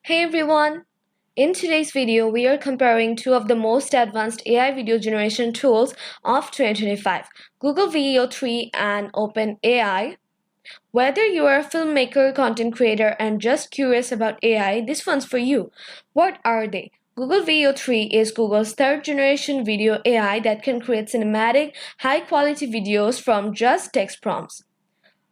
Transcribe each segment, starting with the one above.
Hey everyone! In today's video, we are comparing two of the most advanced AI video generation tools of 2025, Google VEO3 and OpenAI. Whether you are a filmmaker, content creator, and just curious about AI, this one's for you. What are they? Google VEO3 is Google's third generation video AI that can create cinematic, high quality videos from just text prompts.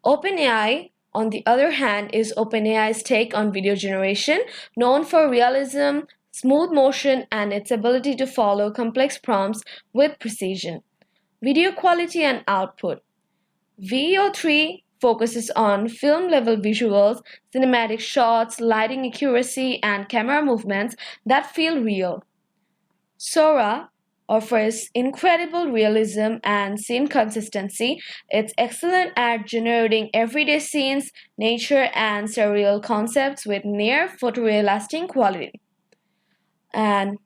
OpenAI, on the other hand, is OpenAI's take on video generation, known for realism, smooth motion, and its ability to follow complex prompts with precision. Video quality and output. VEO3 focuses on film level visuals, cinematic shots, lighting accuracy, and camera movements that feel real. Sora offers incredible realism and scene consistency. It's excellent at generating everyday scenes, nature, and surreal concepts with near photorealistic quality. And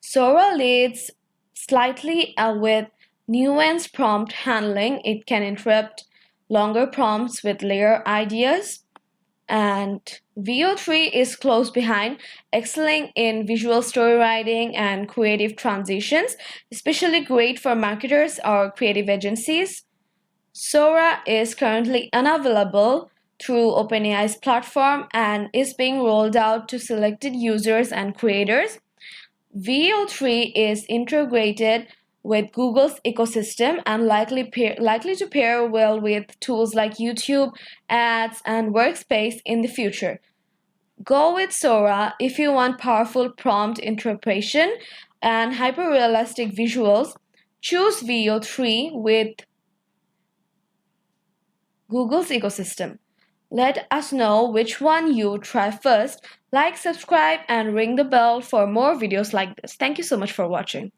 Sora leads slightly with nuanced prompt handling. It can interrupt longer prompts with layer ideas, and VEO3 is close behind, excelling in visual story writing and creative transitions, especially great for marketers or creative agencies. Sora is currently unavailable through OpenAI's platform and is being rolled out to selected users and creators. VEO3 is integrated with Google's ecosystem and likely to pair well with tools like YouTube, Ads, and Workspace in the future. Go with Sora if you want powerful prompt interpretation and hyper-realistic visuals. Choose VEO3 with Google's ecosystem. Let us know which one you try first. Like, subscribe, and ring the bell for more videos like this. Thank you so much for watching.